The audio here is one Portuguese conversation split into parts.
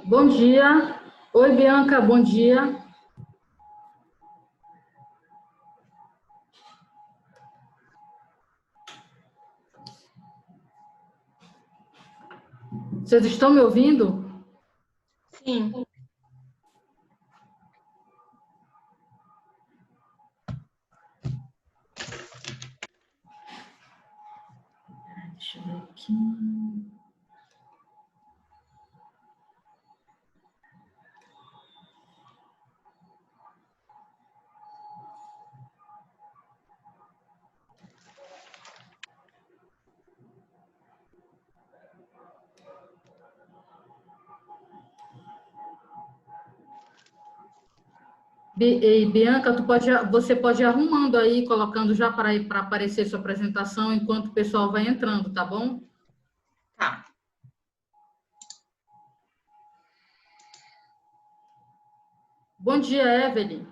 Bom dia. Oi, Bianca, bom dia. Vocês estão me ouvindo? Sim. Deixa eu ver aqui. Bianca, você pode ir arrumando aí, colocando já para aparecer sua apresentação enquanto o pessoal vai entrando, tá bom? Tá. Bom dia, Evelyn.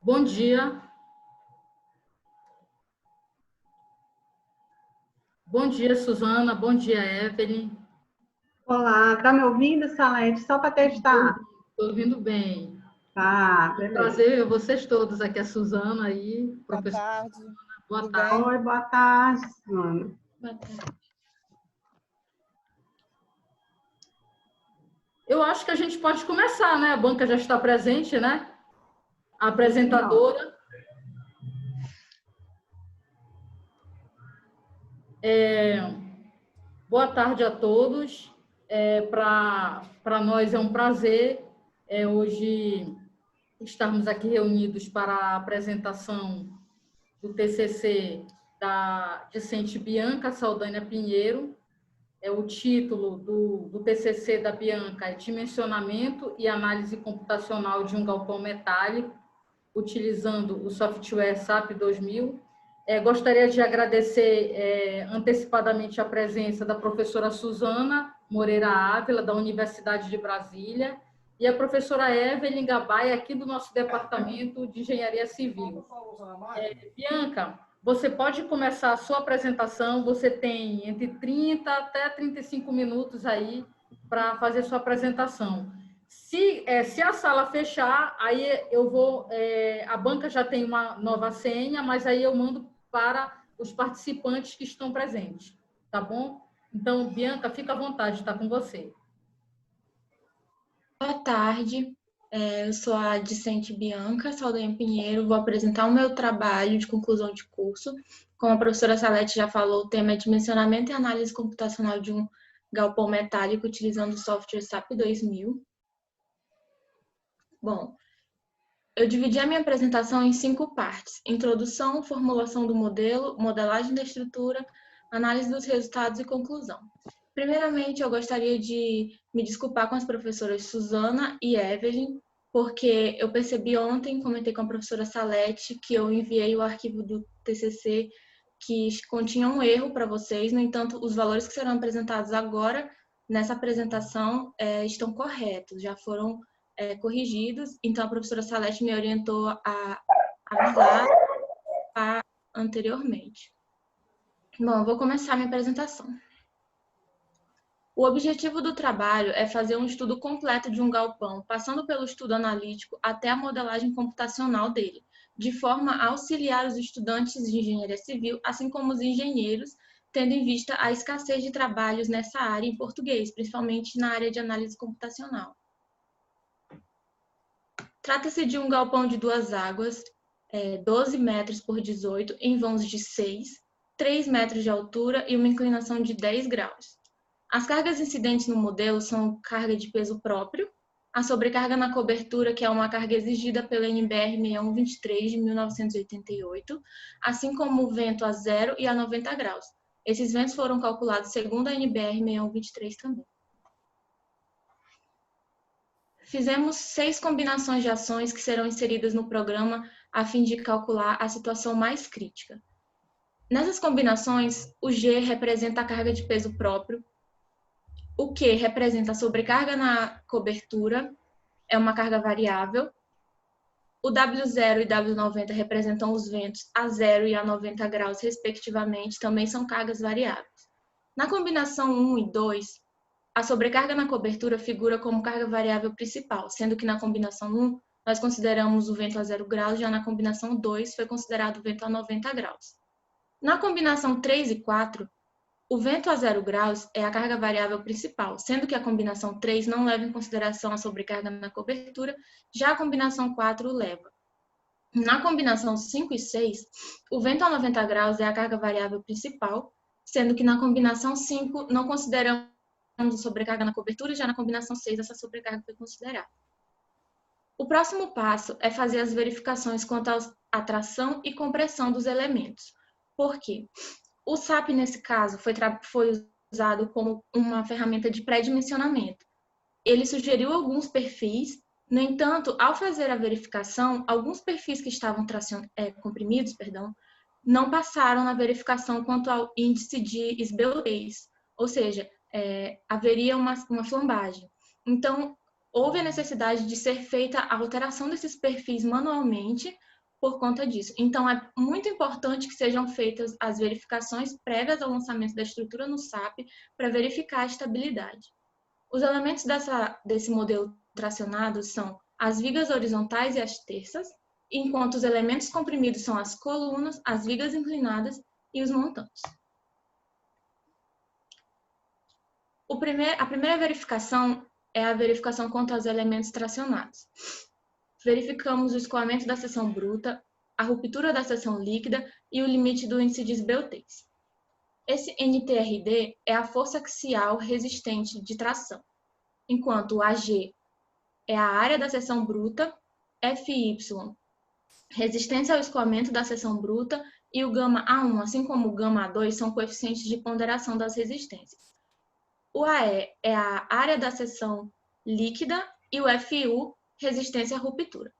Bom dia. Bom dia, Suzana. Bom dia, Evelyn. Olá, tá me ouvindo, Salete? Só para testar. Estou ouvindo bem. Tá, É um beleza. prazer ver vocês todos aqui, a Suzana aí, professora. Boa tarde. Boa tarde. Oi, boa tarde, Suzana. Boa tarde. Eu acho que a gente pode começar, né? A banca já está presente, né? A apresentadora. Boa tarde a todos. Para nós é um prazer hoje estarmos aqui reunidos para a apresentação do TCC da discente Bianca Saldanha Pinheiro. O título do TCC da Bianca é Dimensionamento e Análise Computacional de um Galpão Metálico, utilizando o software SAP 2000. Gostaria de agradecer antecipadamente a presença da professora Suzana Moreira Ávila, da Universidade de Brasília, e a professora Evelyn Gabay, aqui do nosso Departamento de Engenharia Civil. Bianca, você pode começar a sua apresentação, você tem entre 30 até 35 minutos aí para fazer sua apresentação. Se a sala fechar, aí eu vou... a banca já tem uma nova senha, mas aí eu mando para os participantes que estão presentes, tá bom? Então, Bianca, fica à vontade, está com você. Boa tarde. Eu sou a discente Bianca Saldanha Pinheiro. Vou apresentar o meu trabalho de conclusão de curso. Como a professora Salete já falou, o tema é dimensionamento e análise computacional de um galpão metálico utilizando o software SAP 2000. Bom, eu dividi a minha apresentação em 5 partes: introdução, formulação do modelo, modelagem da estrutura, análise dos resultados e conclusão. Primeiramente, eu gostaria de me desculpar com as professoras Suzana e Evelyn, porque eu percebi ontem, comentei com a professora Salete, que eu enviei o arquivo do TCC que continha um erro para vocês. No entanto, os valores que serão apresentados agora nessa apresentação estão corretos, já foram corrigidos. Então, a professora Salete me orientou a avisar anteriormente. Bom, eu vou começar a minha apresentação. O objetivo do trabalho é fazer um estudo completo de um galpão, passando pelo estudo analítico até a modelagem computacional dele, de forma a auxiliar os estudantes de engenharia civil, assim como os engenheiros, tendo em vista a escassez de trabalhos nessa área em português, principalmente na área de análise computacional. Trata-se de um galpão de 2 águas, 12 metros por 18, em vãos de 6, 3 metros de altura e uma inclinação de 10 graus. As cargas incidentes no modelo são carga de peso próprio, a sobrecarga na cobertura, que é uma carga exigida pela NBR 6123 de 1988, assim como o vento a 0 e a 90 graus. Esses ventos foram calculados segundo a NBR 6123 também. Fizemos 6 combinações de ações que serão inseridas no programa a fim de calcular a situação mais crítica. Nessas combinações, o G representa a carga de peso próprio, o Q representa a sobrecarga na cobertura, é uma carga variável, o W0 e W90 representam os ventos a 0 e a 90 graus, respectivamente, também são cargas variáveis. Na combinação 1 e 2, a sobrecarga na cobertura figura como carga variável principal, sendo que na combinação 1 nós consideramos o vento a 0 graus, já na combinação 2 foi considerado o vento a 90 graus. Na combinação 3 e 4, o vento a 0 graus é a carga variável principal, sendo que a combinação 3 não leva em consideração a sobrecarga na cobertura, já a combinação 4 o leva. Na combinação 5 e 6, o vento a 90 graus é a carga variável principal, sendo que na combinação 5 não consideramos a sobrecarga na cobertura, já na combinação 6 essa sobrecarga foi considerada. O próximo passo é fazer as verificações quanto à tração e compressão dos elementos. Por quê? O SAP, nesse caso, foi usado como uma ferramenta de pré-dimensionamento. Ele sugeriu alguns perfis, no entanto, ao fazer a verificação, alguns perfis que estavam comprimidos, não passaram na verificação quanto ao índice de esbeltez, ou seja, haveria uma flambagem. Então, houve a necessidade de ser feita a alteração desses perfis manualmente por conta disso. Então, é muito importante que sejam feitas as verificações prévias ao lançamento da estrutura no SAP para verificar a estabilidade. Os elementos desse modelo tracionado são as vigas horizontais e as terças, enquanto os elementos comprimidos são as colunas, as vigas inclinadas e os montantes. A primeira verificação é a verificação quanto aos elementos tracionados. Verificamos o escoamento da seção bruta, a ruptura da seção líquida e o limite do índice de esbeltez. Esse NTRD é a força axial resistente de tração, enquanto o AG é a área da seção bruta, FY, resistência ao escoamento da seção bruta, e o gama A1, assim como o gama A2, são coeficientes de ponderação das resistências. O AE é a área da seção líquida e o FU, resistência à ruptura.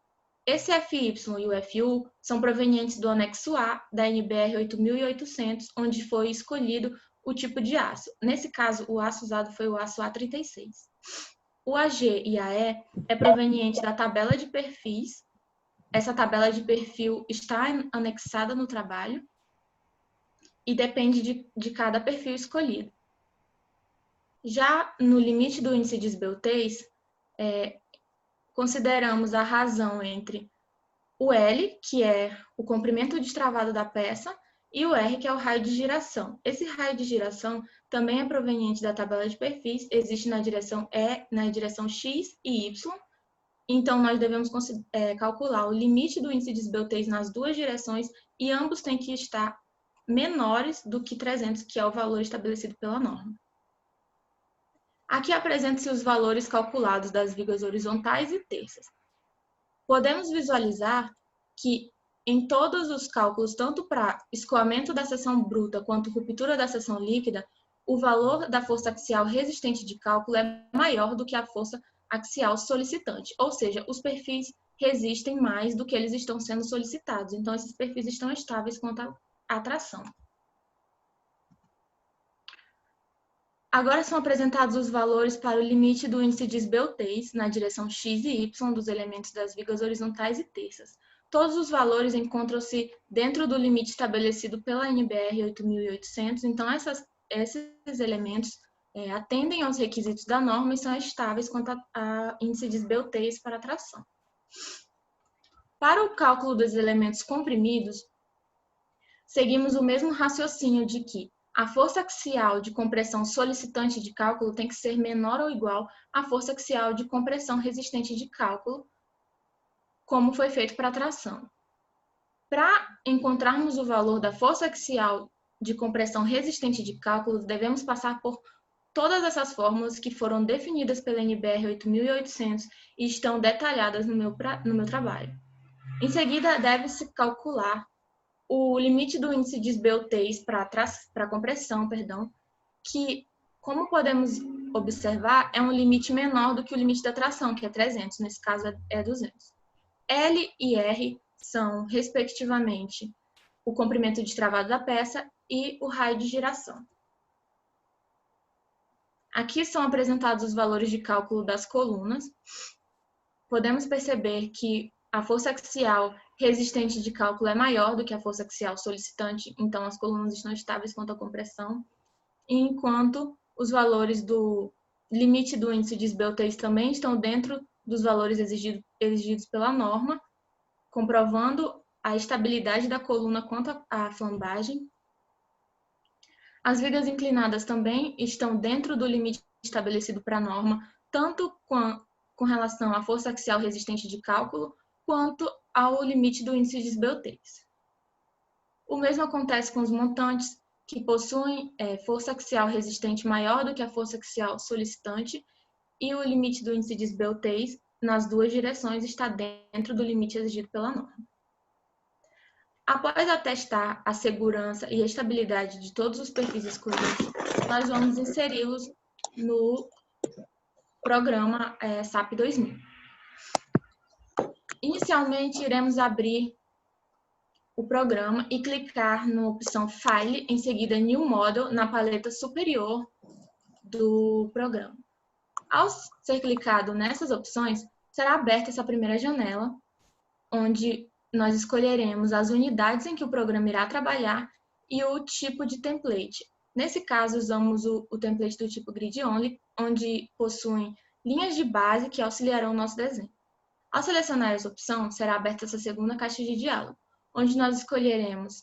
Esse FY e o FU são provenientes do anexo A da NBR 8800, onde foi escolhido o tipo de aço. Nesse caso, o aço usado foi o aço A36. O AG e AE é proveniente da tabela de perfis. Essa tabela de perfil está anexada no trabalho e depende de cada perfil escolhido. Já no limite do índice de esbeltez, consideramos a razão entre o L, que é o comprimento destravado da peça, e o R, que é o raio de giração. Esse raio de giração também é proveniente da tabela de perfis, existe na direção na direção X e Y, então nós devemos calcular o limite do índice de esbeltez nas duas direções e ambos têm que estar menores do que 300, que é o valor estabelecido pela norma. Aqui apresentam-se os valores calculados das vigas horizontais e terças. Podemos visualizar que em todos os cálculos, tanto para escoamento da seção bruta quanto ruptura da seção líquida, o valor da força axial resistente de cálculo é maior do que a força axial solicitante, ou seja, os perfis resistem mais do que eles estão sendo solicitados, então esses perfis estão estáveis quanto à tração. Agora são apresentados os valores para o limite do índice de esbeltez na direção X e Y dos elementos das vigas horizontais e terças. Todos os valores encontram-se dentro do limite estabelecido pela NBR 8800, então esses elementos atendem aos requisitos da norma e são estáveis quanto a índice de esbeltez para a tração. Para o cálculo dos elementos comprimidos, seguimos o mesmo raciocínio de que a força axial de compressão solicitante de cálculo tem que ser menor ou igual à força axial de compressão resistente de cálculo, como foi feito para a tração. Para encontrarmos o valor da força axial de compressão resistente de cálculo, devemos passar por todas essas fórmulas que foram definidas pela NBR 8800 e estão detalhadas no meu trabalho. Em seguida, deve-se calcular o limite do índice de esbeltez para compressão, que, como podemos observar, é um limite menor do que o limite da tração, que é 300, nesse caso é 200. L e R são, respectivamente, o comprimento de travado da peça e o raio de giração. Aqui são apresentados os valores de cálculo das colunas. Podemos perceber que a força axial resistente de cálculo é maior do que a força axial solicitante, então as colunas estão estáveis quanto à compressão, enquanto os valores do limite do índice de esbeltez também estão dentro dos valores exigidos pela norma, comprovando a estabilidade da coluna quanto à flambagem. As vigas inclinadas também estão dentro do limite estabelecido para a norma, tanto com relação à força axial resistente de cálculo, quanto ao limite do índice de esbeltez. O mesmo acontece com os montantes, que possuem força axial resistente maior do que a força axial solicitante, e o limite do índice de esbeltez nas duas direções está dentro do limite exigido pela norma. Após atestar a segurança e a estabilidade de todos os perfis escolhidos, nós vamos inseri-los no programa SAP 2000. Inicialmente, iremos abrir o programa e clicar na opção File, em seguida New Model, na paleta superior do programa. Ao ser clicado nessas opções, será aberta essa primeira janela, onde nós escolheremos as unidades em que o programa irá trabalhar e o tipo de template. Nesse caso, usamos o template do tipo Grid Only, onde possuem linhas de base que auxiliarão o nosso desenho. Ao selecionar essa opção, será aberta essa segunda caixa de diálogo, onde nós escolheremos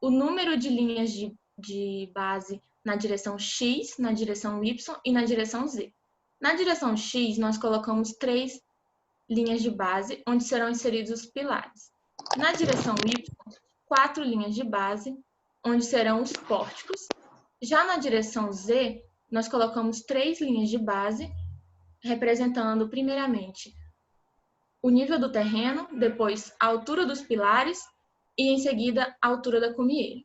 o número de linhas de base na direção X, na direção Y e na direção Z. Na direção X, nós colocamos 3 linhas de base, onde serão inseridos os pilares. Na direção Y, 4 linhas de base, onde serão os pórticos. Já na direção Z, nós colocamos 3 linhas de base, representando, primeiramente, o nível do terreno, depois a altura dos pilares e, em seguida, a altura da cumieira.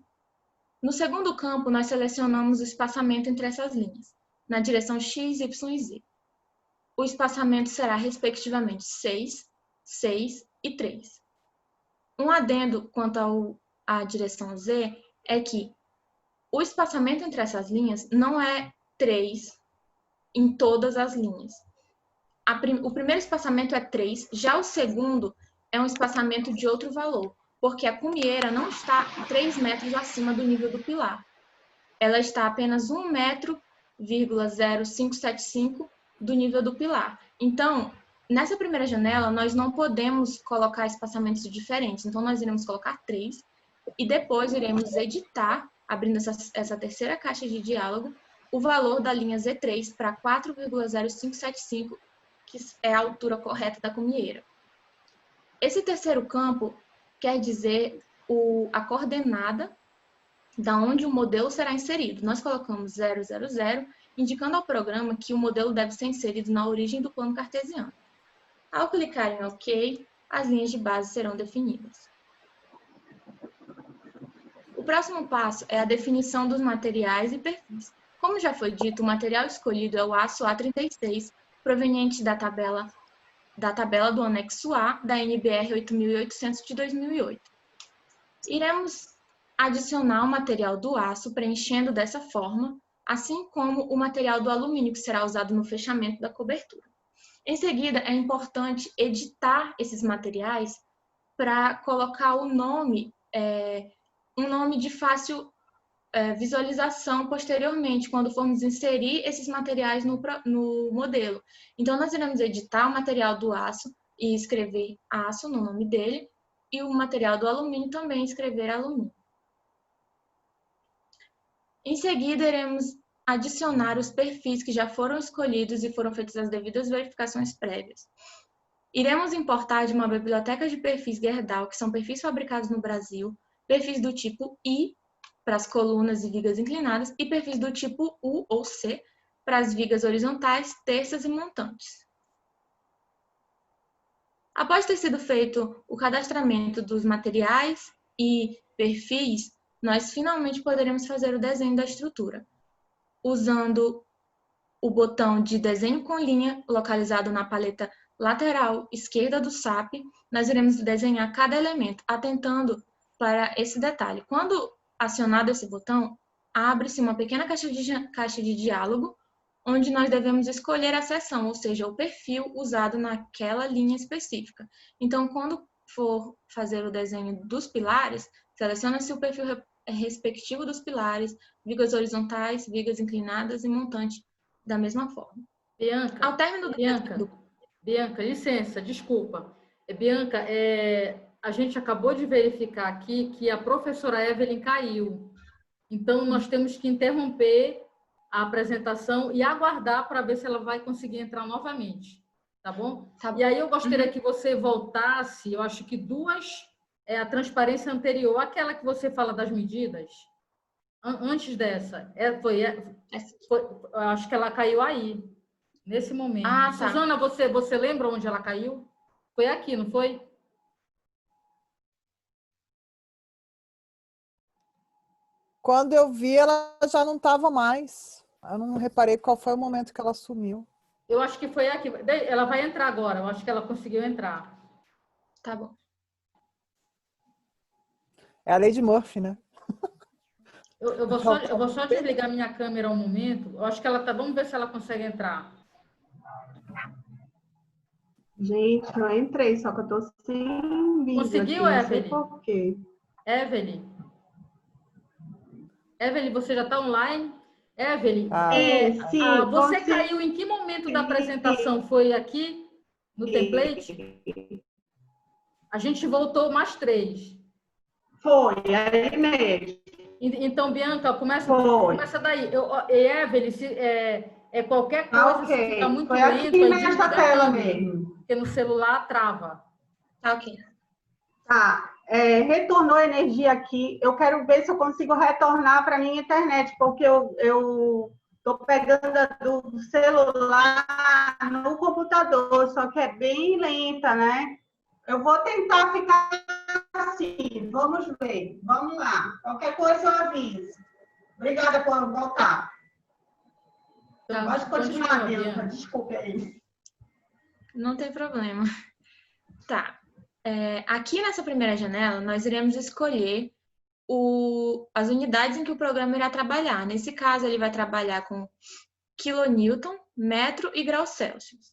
No segundo campo, nós selecionamos o espaçamento entre essas linhas, na direção X, Y e Z. O espaçamento será, respectivamente, 6, 6 e 3. Um adendo quanto à direção Z é que o espaçamento entre essas linhas não é 3 em todas as linhas. O primeiro espaçamento é 3, já o segundo é um espaçamento de outro valor, porque a cumieira não está 3 metros acima do nível do pilar. Ela está apenas 1,0575 m do nível do pilar. Então, nessa primeira janela, nós não podemos colocar espaçamentos diferentes. Então, nós iremos colocar 3 e depois iremos editar, abrindo essa terceira caixa de diálogo, o valor da linha Z3 para 4,0575, que é a altura correta da cumieira. Esse terceiro campo quer dizer a coordenada da onde o modelo será inserido. Nós colocamos 000, indicando ao programa que o modelo deve ser inserido na origem do plano cartesiano. Ao clicar em OK, as linhas de base serão definidas. O próximo passo é a definição dos materiais e perfis. Como já foi dito, o material escolhido é o aço A36, proveniente da tabela do anexo A da NBR 8800 de 2008. Iremos adicionar o material do aço preenchendo dessa forma, assim como o material do alumínio que será usado no fechamento da cobertura. Em seguida, é importante editar esses materiais para colocar um nome de fácil visualização posteriormente, quando formos inserir esses materiais no modelo. Então, nós iremos editar o material do aço e escrever aço no nome dele, e o material do alumínio também escrever alumínio. Em seguida, iremos adicionar os perfis que já foram escolhidos e foram feitas as devidas verificações prévias. Iremos importar de uma biblioteca de perfis Gerdau, que são perfis fabricados no Brasil, perfis do tipo I, para as colunas e vigas inclinadas, e perfis do tipo U ou C, para as vigas horizontais, terças e montantes. Após ter sido feito o cadastramento dos materiais e perfis, nós finalmente poderemos fazer o desenho da estrutura, usando o botão de desenho com linha localizado na paleta lateral esquerda do SAP. Nós iremos desenhar cada elemento, atentando para esse detalhe. Quando acionado esse botão, abre-se uma pequena caixa de diálogo, onde nós devemos escolher a seção, ou seja, o perfil usado naquela linha específica. Então, quando for fazer o desenho dos pilares, seleciona-se o perfil respectivo dos pilares, vigas horizontais, vigas inclinadas e montante da mesma forma. Bianca, Ao término Bianca, licença, desculpa. Bianca, a gente acabou de verificar aqui que a professora Evelyn caiu. Então, nós temos que interromper a apresentação e aguardar para ver se ela vai conseguir entrar novamente. Tá bom? Tá bom. E aí eu gostaria que você voltasse, eu acho que a transparência anterior, aquela que você fala das medidas, antes dessa, acho que ela caiu aí, nesse momento. Ah, tá. Suzana, você lembra onde ela caiu? Foi aqui, não foi? Quando eu vi, ela já não estava mais. Eu não reparei qual foi o momento que ela sumiu. Eu acho que foi aqui. Ela vai entrar agora, eu acho que ela conseguiu entrar. Tá bom. É a lei de Murphy, né? Eu vou só desligar minha câmera um momento. Eu acho que ela tá. Vamos ver se ela consegue entrar. Gente, não entrei, só que eu tô sem vídeo. Conseguiu, aqui, Evelyn? Não sei por quê. Evelyn, você já está online? Evelyn, Sim, você consegui. caiu em que momento da apresentação? Foi aqui no template? A gente voltou mais 3. Foi, aí mesmo. Então, Bianca, começa daí. Evelyn, qualquer coisa, se Ok. ficar muito Foi lento, aqui aí nessa desliga a tela câmera, mesmo. porque no celular trava. Tá ok. Tá. Retornou a energia aqui. Eu quero ver se eu consigo retornar para minha internet, porque eu tô pegando do celular no computador, só que é bem lenta, né? Eu vou tentar ficar assim. Vamos ver. Vamos lá. Qualquer coisa eu aviso. Obrigada por voltar. Tá, Pode continuar, Bianca. Bianca. Desculpe aí. Não tem problema. Tá. Aqui nessa primeira janela, nós iremos escolher as unidades em que o programa irá trabalhar. Nesse caso, ele vai trabalhar com quilonewton, metro e graus Celsius.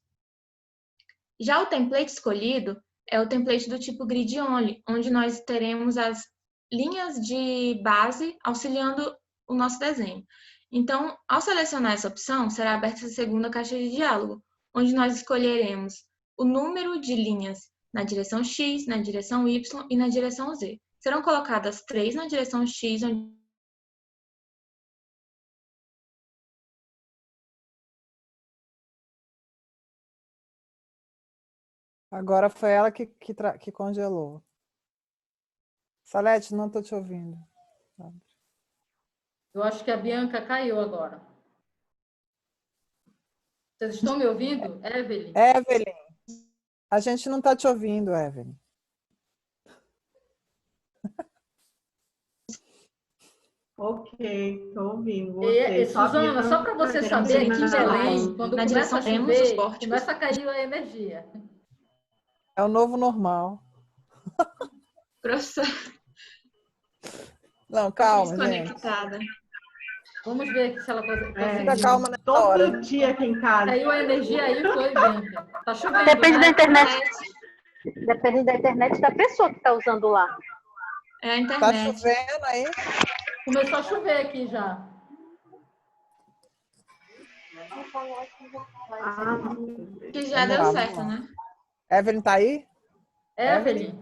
Já o template escolhido é o template do tipo Grid Only, onde nós teremos as linhas de base auxiliando o nosso desenho. Então, ao selecionar essa opção, será aberta a segunda caixa de diálogo, onde nós escolheremos o número de linhas na direção X, na direção Y e na direção Z. Serão colocadas 3 na direção X, onde Agora foi ela que congelou. Salete, não estou te ouvindo. Eu acho que a Bianca caiu agora. Vocês estão me ouvindo, Evelyn? Evelyn, a gente não está te ouvindo, Evelyn. Ok, estou ouvindo. Suzana, só para você saber, aqui em Belém, quando começa a chover, começa a cair a energia. É o novo normal. Professora, não, calma, desconectada. gente. Vamos ver se ela consegue. Fica calma nessa hora. Todo dia aqui em casa. Caiu a energia aí, foi, Bianca? Tá chovendo, Depende né? da internet. Depende da internet da pessoa que está usando lá. É a internet. Tá chovendo aí? Começou a chover aqui já. Que já deu certo, né? Evelyn tá aí? Evelyn,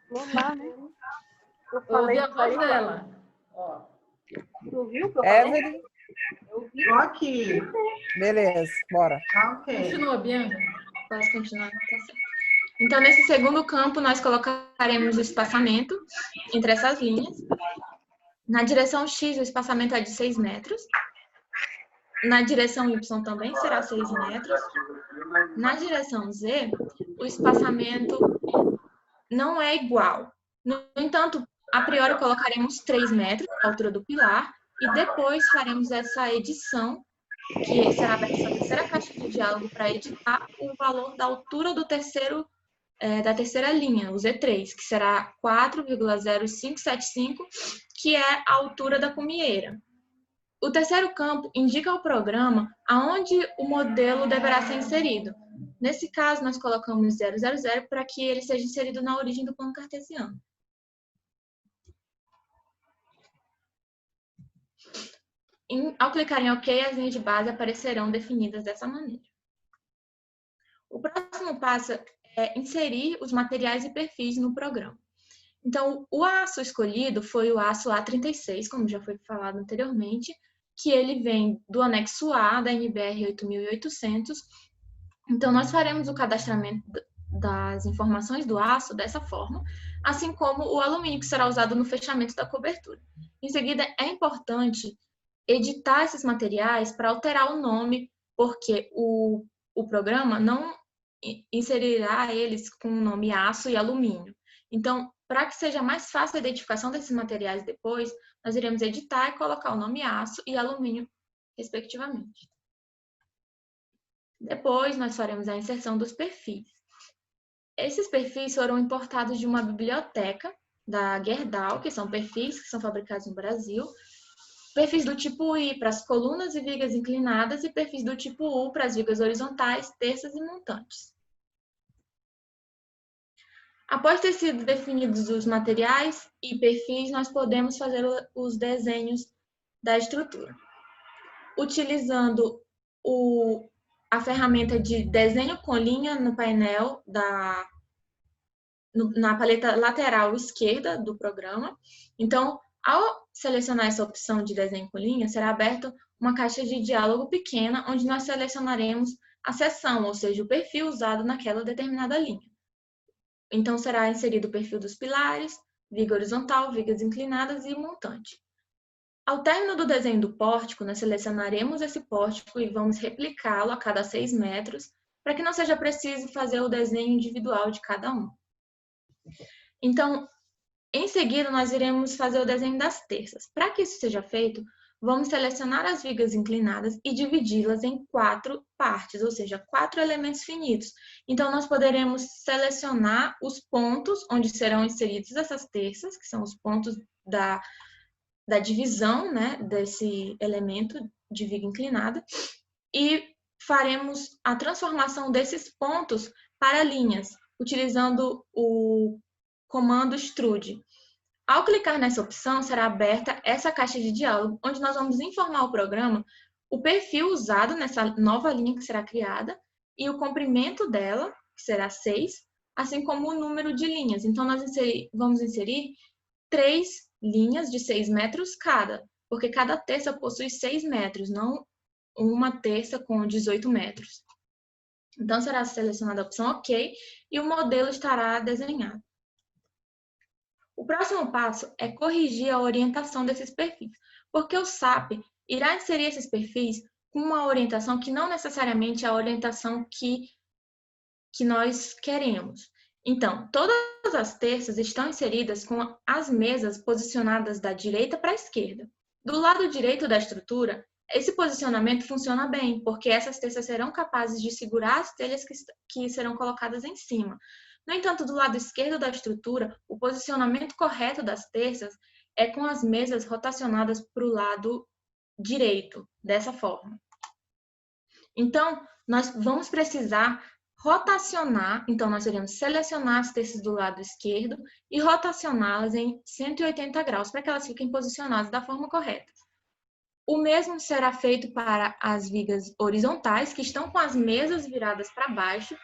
Não dá, né? eu ouvi a voz dela. Ó. Tu ouviu o que eu falei? Evelyn, Tô aqui. beleza, bora. Tá ok. Continua, Bianca. Posso continuar? Tá certo. Então, nesse segundo campo, nós colocaremos o espaçamento entre essas linhas. Na direção X, o espaçamento é de 6 metros. Na direção Y também será 6 metros. Na direção Z, o espaçamento não é igual. No entanto, a priori colocaremos 3 metros, a altura do pilar, e depois faremos essa edição, que será aberta essa terceira caixa de diálogo para editar o valor da altura do da terceira linha, o Z3, que será 4,0575, que é a altura da cumieira. O terceiro campo indica ao programa aonde o modelo deverá ser inserido. Nesse caso, nós colocamos 000 para que ele seja inserido na origem do plano cartesiano. Ao clicar em OK, as linhas de base aparecerão definidas dessa maneira. O próximo passo é inserir os materiais e perfis no programa. Então, o aço escolhido foi o aço A36, como já foi falado anteriormente, que ele vem do anexo A da NBR 8800. Então, nós faremos o cadastramento das informações do aço dessa forma, assim como o alumínio que será usado no fechamento da cobertura. Em seguida, é importante editar esses materiais para alterar o nome, porque o programa não inserirá eles com o nome aço e alumínio. Então, para que seja mais fácil a identificação desses materiais depois, nós iremos editar e colocar o nome aço e alumínio, respectivamente. Depois, nós faremos a inserção dos perfis. Esses perfis foram importados de uma biblioteca da Gerdau, que são perfis que são fabricados no Brasil, perfis do tipo I para as colunas e vigas inclinadas e perfis do tipo U para as vigas horizontais, terças e montantes. Após ter sido definidos os materiais e perfis, nós podemos fazer os desenhos da estrutura. Utilizando a ferramenta de desenho com linha no painel na paleta lateral esquerda do programa. Então, ao selecionar essa opção de desenho com linha, será aberta uma caixa de diálogo pequena, onde nós selecionaremos a seção, ou seja, o perfil usado naquela determinada linha. Então, será inserido o perfil dos pilares, viga horizontal, vigas inclinadas e montante. Ao término do desenho do pórtico, nós selecionaremos esse pórtico e vamos replicá-lo a cada 6 metros, para que não seja preciso fazer o desenho individual de cada um. Então, em seguida, nós iremos fazer o desenho das terças. Para que isso seja feito, vamos selecionar as vigas inclinadas e dividi-las em 4 partes, ou seja, 4 elementos finitos. Então, nós poderemos selecionar os pontos onde serão inseridas essas terças, que são os pontos da divisão, né, desse elemento de viga inclinada, e faremos a transformação desses pontos para linhas, utilizando o comando extrude. Ao clicar nessa opção, será aberta essa caixa de diálogo, onde nós vamos informar ao programa o perfil usado nessa nova linha que será criada e o comprimento dela, que será 6, assim como o número de linhas. Então, nós vamos inserir 3 linhas de 6 metros cada, porque cada terça possui 6 metros, não uma terça com 18 metros. Então, será selecionada a opção OK e o modelo estará desenhado. O próximo passo é corrigir a orientação desses perfis, porque o SAP irá inserir esses perfis com uma orientação que não necessariamente é a orientação que nós queremos. Então, todas as terças estão inseridas com as mesas posicionadas da direita para a esquerda. Do lado direito da estrutura, esse posicionamento funciona bem, porque essas terças serão capazes de segurar as telhas que serão colocadas em cima. No entanto, do lado esquerdo da estrutura, o posicionamento correto das terças é com as mesas rotacionadas para o lado direito, dessa forma. Então, nós vamos precisar rotacionar, então nós iremos selecionar as terças do lado esquerdo e rotacioná-las em 180 graus, para que elas fiquem posicionadas da forma correta. O mesmo será feito para as vigas horizontais, que estão com as mesas viradas para baixo,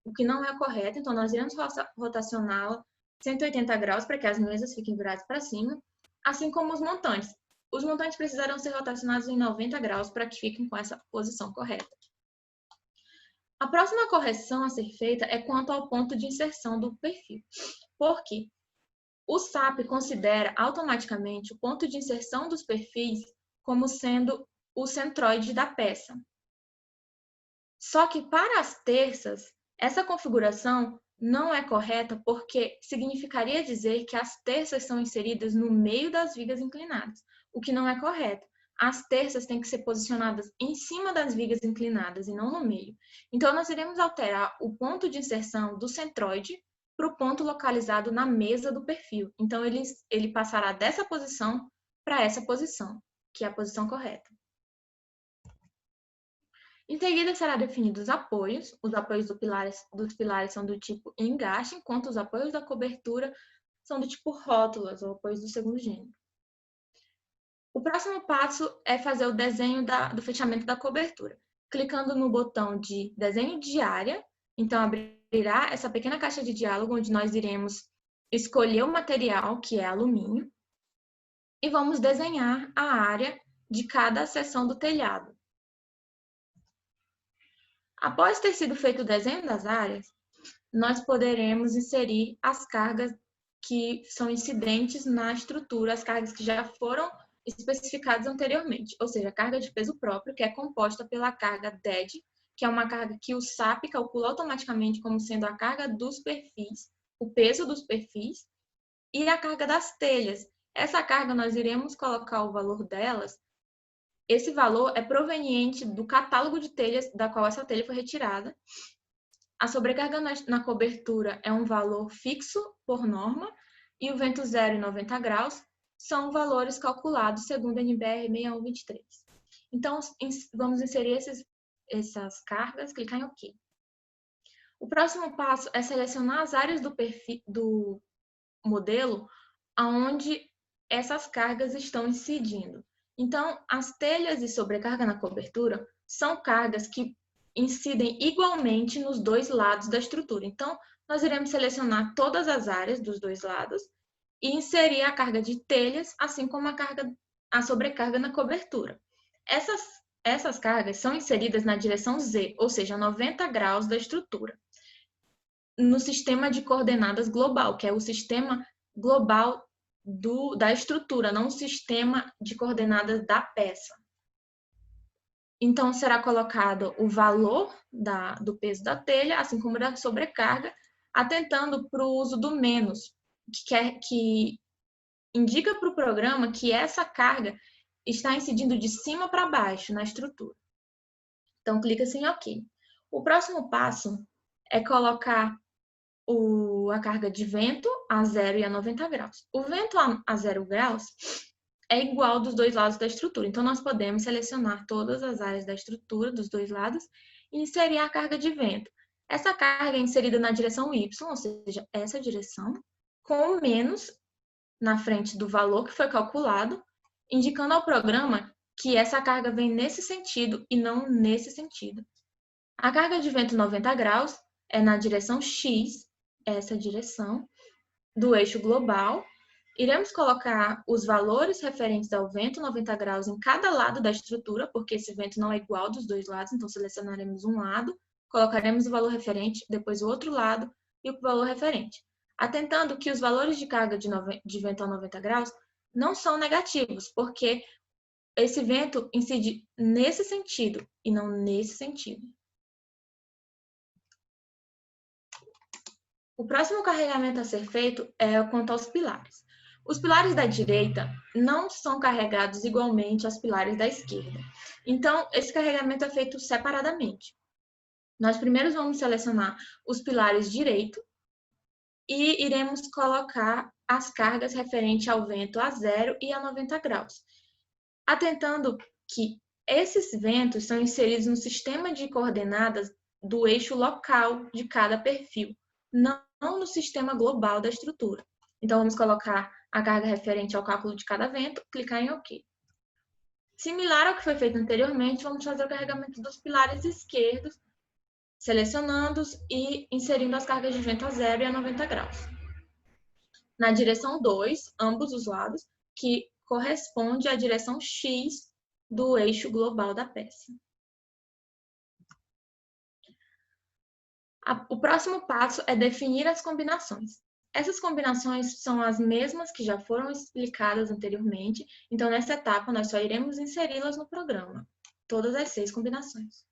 o que não é correto, então nós iremos rotacioná-la 180 graus para que as mesas fiquem viradas para cima, assim como os montantes. Os montantes precisarão ser rotacionados em 90 graus para que fiquem com essa posição correta. A próxima correção a ser feita é quanto ao ponto de inserção do perfil, porque o SAP considera automaticamente o ponto de inserção dos perfis como sendo o centroide da peça. Só que para as terças, essa configuração não é correta porque significaria dizer que as terças são inseridas no meio das vigas inclinadas, o que não é correto. As terças têm que ser posicionadas em cima das vigas inclinadas e não no meio. Então, nós iremos alterar o ponto de inserção do centroide para o ponto localizado na mesa do perfil. Então, ele passará dessa posição para essa posição, que é a posição correta. Em seguida, será definidos os apoios. Os apoios dos pilares são do tipo engaste, enquanto os apoios da cobertura são do tipo rótulas, ou apoios do segundo gênero. O próximo passo é fazer o desenho do fechamento da cobertura. Clicando no botão de desenho de área, então abrirá essa pequena caixa de diálogo, onde nós iremos escolher o material, que é alumínio, e vamos desenhar a área de cada seção do telhado. Após ter sido feito o desenho das áreas, nós poderemos inserir as cargas que são incidentes na estrutura, as cargas que já foram especificadas anteriormente, ou seja, a carga de peso próprio, que é composta pela carga DED, que é uma carga que o SAP calcula automaticamente como sendo a carga dos perfis, o peso dos perfis, e a carga das telhas. Essa carga nós iremos colocar o valor delas. Esse valor é proveniente do catálogo de telhas da qual essa telha foi retirada. A sobrecarga na cobertura é um valor fixo por norma e o vento zero e 90 graus são valores calculados segundo a NBR 6123. Então, vamos inserir essas cargas, clicar em OK. O próximo passo é selecionar as áreas do perfil do modelo onde essas cargas estão incidindo. Então, as telhas e sobrecarga na cobertura são cargas que incidem igualmente nos dois lados da estrutura. Então, nós iremos selecionar todas as áreas dos dois lados e inserir a carga de telhas, assim como a sobrecarga na cobertura. Essas cargas são inseridas na direção Z, ou seja, 90 graus da estrutura, no sistema de coordenadas global, que é o sistema global da estrutura, não o sistema de coordenadas da peça. Então, será colocado o valor do peso da telha, assim como da sobrecarga, atentando para o uso do menos, que indica para o programa que essa carga está incidindo de cima para baixo na estrutura. Então, clica-se em OK. O próximo passo é colocar a carga de vento a 0 e a 90 graus. O vento a 0 graus é igual dos dois lados da estrutura. Então, nós podemos selecionar todas as áreas da estrutura dos dois lados e inserir a carga de vento. Essa carga é inserida na direção Y, ou seja, essa direção, com o menos na frente do valor que foi calculado, indicando ao programa que essa carga vem nesse sentido e não nesse sentido. A carga de vento 90 graus é na direção X, essa direção, do eixo global. Iremos colocar os valores referentes ao vento 90 graus em cada lado da estrutura, porque esse vento não é igual dos dois lados, então selecionaremos um lado, colocaremos o valor referente, depois o outro lado e o valor referente, atentando que os valores de carga de vento a 90 graus não são negativos, porque esse vento incide nesse sentido e não nesse sentido. O próximo carregamento a ser feito é quanto aos pilares. Os pilares da direita não são carregados igualmente aos pilares da esquerda. Então, esse carregamento é feito separadamente. Nós primeiro vamos selecionar os pilares direito e iremos colocar as cargas referentes ao vento a 0 e a 90 graus, atentando que esses ventos são inseridos no sistema de coordenadas do eixo local de cada perfil, não no sistema global da estrutura. Então, vamos colocar a carga referente ao cálculo de cada vento, clicar em OK. Similar ao que foi feito anteriormente, vamos fazer o carregamento dos pilares esquerdos, selecionando-os e inserindo as cargas de vento a 0 e a 90 graus. Na direção 2, ambos os lados, que corresponde à direção X do eixo global da peça. O próximo passo é definir as combinações. Essas combinações são as mesmas que já foram explicadas anteriormente, então nessa etapa nós só iremos inseri-las no programa, todas as 6 combinações.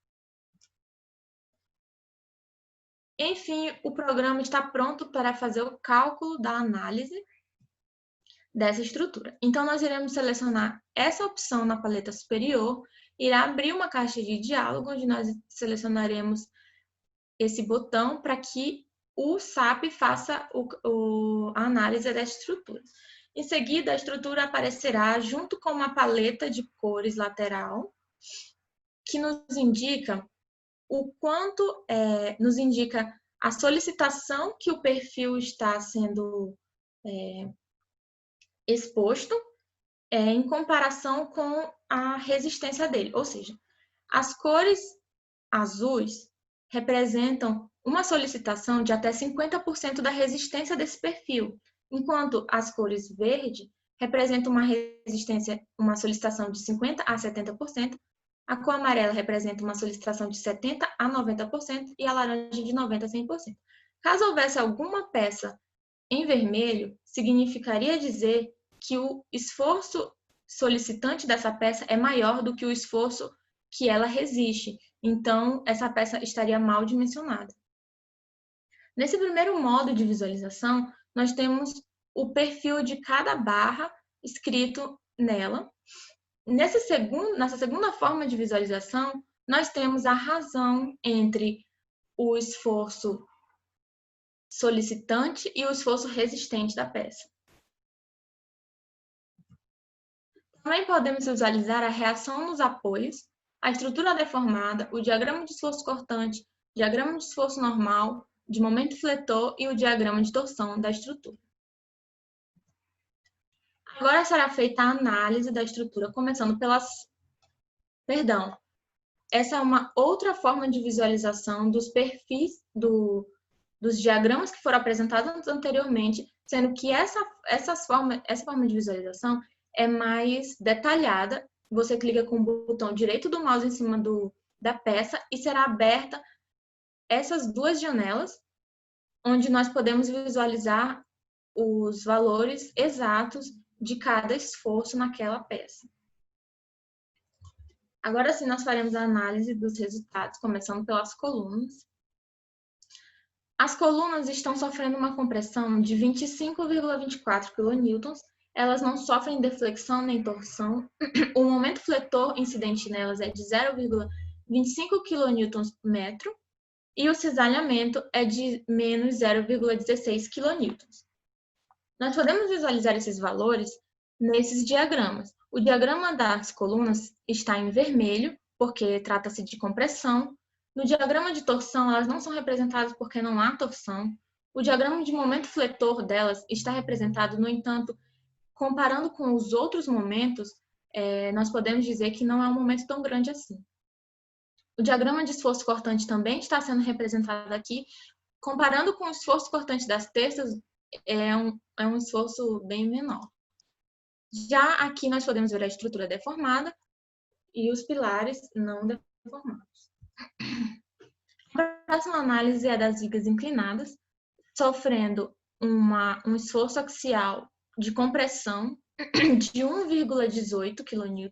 Enfim, o programa está pronto para fazer o cálculo da análise dessa estrutura. Então, nós iremos selecionar essa opção na paleta superior, irá abrir uma caixa de diálogo, onde nós selecionaremos esse botão para que o SAP faça a análise da estrutura. Em seguida, a estrutura aparecerá junto com uma paleta de cores lateral, que nos indica o quanto nos indica a solicitação que o perfil está sendo exposto em comparação com a resistência dele. Ou seja, as cores azuis representam uma solicitação de até 50% da resistência desse perfil, enquanto as cores verde representam uma solicitação de 50% a 70%, a cor amarela representa uma solicitação de 70% a 90% e a laranja de 90% a 100%. Caso houvesse alguma peça em vermelho, significaria dizer que o esforço solicitante dessa peça é maior do que o esforço que ela resiste. Então, essa peça estaria mal dimensionada. Nesse primeiro modo de visualização, nós temos o perfil de cada barra escrito nela. Nessa segunda forma de visualização, nós temos a razão entre o esforço solicitante e o esforço resistente da peça. Também podemos visualizar a reação nos apoios, a estrutura deformada, o diagrama de esforço cortante, diagrama de esforço normal, de momento fletor e o diagrama de torção da estrutura. Agora será feita a análise da estrutura, começando pelas... Perdão, essa é uma outra forma de visualização dos perfis dos diagramas que foram apresentados anteriormente, sendo que essa forma de visualização é mais detalhada. Você clica com o botão direito do mouse em cima da peça e será aberta essas duas janelas, onde nós podemos visualizar os valores exatos de cada esforço naquela peça. Agora sim, nós faremos a análise dos resultados, começando pelas colunas. As colunas estão sofrendo uma compressão de 25,24 kN. Elas não sofrem deflexão nem torção. O momento fletor incidente nelas é de 0,25 kN/m e o cisalhamento é de menos 0,16 kN. Nós podemos visualizar esses valores nesses diagramas. O diagrama das colunas está em vermelho, porque trata-se de compressão. No diagrama de torção, elas não são representadas porque não há torção. O diagrama de momento fletor delas está representado, no entanto, comparando com os outros momentos, nós podemos dizer que não é um momento tão grande assim. O diagrama de esforço cortante também está sendo representado aqui. Comparando com o esforço cortante das terças, é um esforço bem menor. Já aqui nós podemos ver a estrutura deformada e os pilares não deformados. A próxima análise é das vigas inclinadas, sofrendo um esforço axial de compressão de 1,18 kN.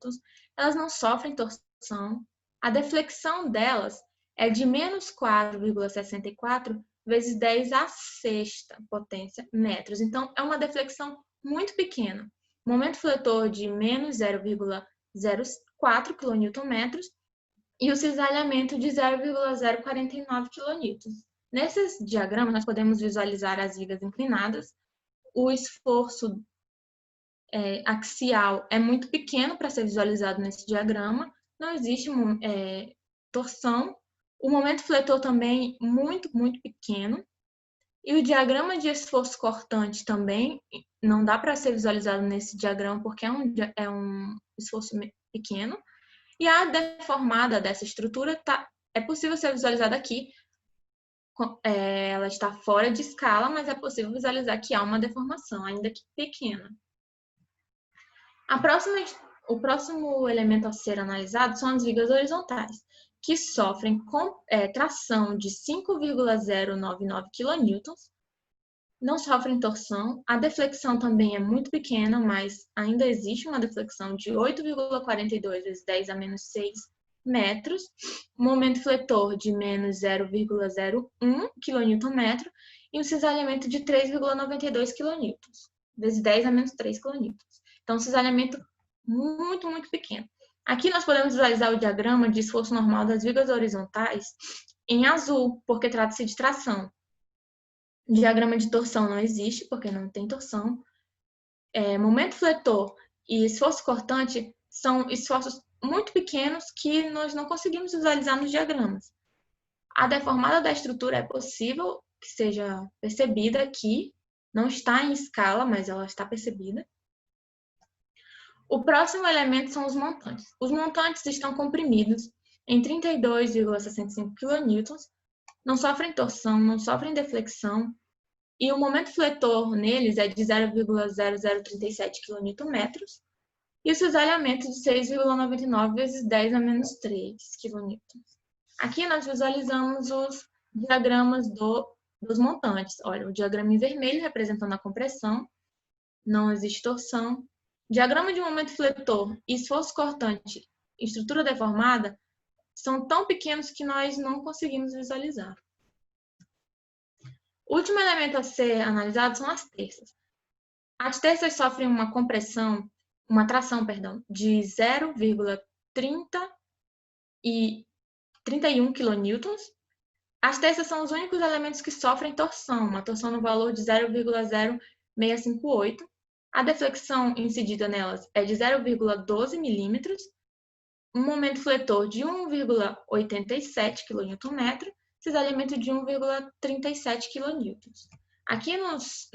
Elas não sofrem torção. A deflexão delas é de menos 4,64 vezes 10 à sexta potência metros. Então, é uma deflexão muito pequena. Momento fletor de menos 0,04 kN e o cisalhamento de 0,049 kN. Nesses diagramas, nós podemos visualizar as vigas inclinadas. O esforço axial é muito pequeno para ser visualizado nesse diagrama. Não existe torção. O momento fletor também muito, muito pequeno. E o diagrama de esforço cortante também não dá para ser visualizado nesse diagrama porque é um esforço pequeno. E a deformada dessa estrutura é possível ser visualizada aqui. Ela está fora de escala, mas é possível visualizar que há uma deformação, ainda que pequena. O próximo elemento a ser analisado são as vigas horizontais, que sofrem tração de 5,099 kN, não sofrem torção. A deflexão também é muito pequena, mas ainda existe uma deflexão de 8,42 vezes 10 a menos 6 metros, momento fletor de menos 0,01 kN e um cisalhamento de 3,92 kN, vezes 10 a menos 3 kN. Então, um cisalhamento muito, muito pequeno. Aqui nós podemos visualizar o diagrama de esforço normal das vigas horizontais em azul, porque trata-se de tração. Diagrama de torção não existe, porque não tem torção. Momento fletor e esforço cortante são esforços muito pequenos que nós não conseguimos visualizar nos diagramas. A deformada da estrutura é possível que seja percebida aqui, não está em escala, mas ela está percebida. O próximo elemento são os montantes. Os montantes estão comprimidos em 32,65 kN, não sofrem torção, não sofrem deflexão, e o momento fletor neles é de 0,0037 kN, e o cisalhamento de 6,99 vezes 10 a menos 3 kN. Aqui nós visualizamos os diagramas dos montantes. Olha, o diagrama em vermelho representando a compressão, não existe torção. Diagrama de momento fletor e esforço cortante, estrutura deformada, são tão pequenos que nós não conseguimos visualizar. O último elemento a ser analisado são as terças. As terças sofrem uma tração, de 0,31 kN. As terças são os únicos elementos que sofrem torção, uma torção no valor de 0,0658. A deflexão incidida nelas é de 0,12 milímetros, um momento fletor de 1,87 kN, cisalhamento de 1,37 kN. Aqui nos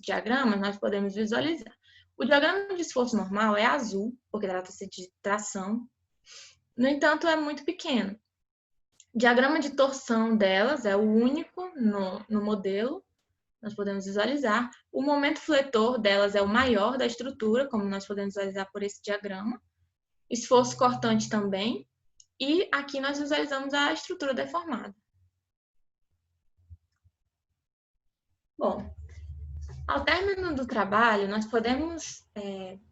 diagramas nós podemos visualizar. O diagrama de esforço normal é azul, porque trata-se de tração. No entanto, é muito pequeno. O diagrama de torção delas é o único no modelo. Nós podemos visualizar. O momento fletor delas é o maior da estrutura, como nós podemos visualizar por esse diagrama. Esforço cortante também. E aqui nós visualizamos a estrutura deformada. Bom, ao término do trabalho, nós podemos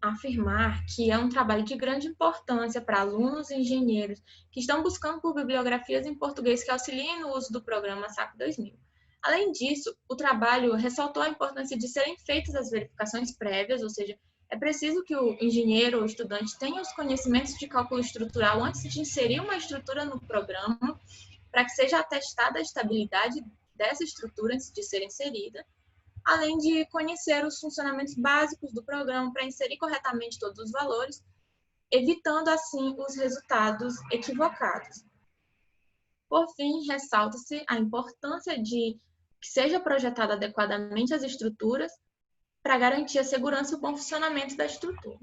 afirmar que é um trabalho de grande importância para alunos e engenheiros que estão buscando por bibliografias em português que auxiliem no uso do programa SAP 2000. Além disso, o trabalho ressaltou a importância de serem feitas as verificações prévias, ou seja, é preciso que o engenheiro ou estudante tenha os conhecimentos de cálculo estrutural antes de inserir uma estrutura no programa, para que seja atestada a estabilidade dessa estrutura antes de ser inserida, além de conhecer os funcionamentos básicos do programa para inserir corretamente todos os valores, evitando assim os resultados equivocados. Por fim, ressalta-se a importância de que seja projetada adequadamente as estruturas para garantir a segurança e o bom funcionamento da estrutura.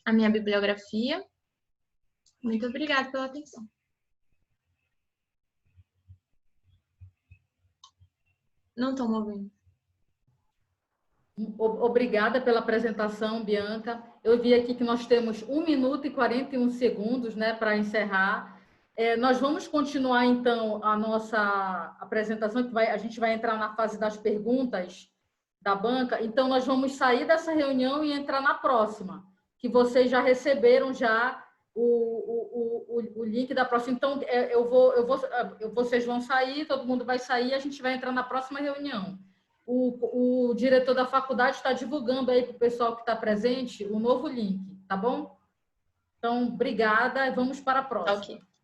A minha bibliografia. Muito obrigada pela atenção. Não estou me ouvindo. Obrigada pela apresentação, Bianca. Eu vi aqui que nós temos 1 minuto e 41 segundos, né, para encerrar. Nós vamos continuar, então, a nossa apresentação, que a gente vai entrar na fase das perguntas da banca. Então, nós vamos sair dessa reunião e entrar na próxima, que vocês já receberam o link da próxima. Então, vocês vão sair, todo mundo vai sair, a gente vai entrar na próxima reunião. O diretor da faculdade está divulgando aí para o pessoal que está presente o novo link, tá bom? Então, obrigada e vamos para a próxima. Ok.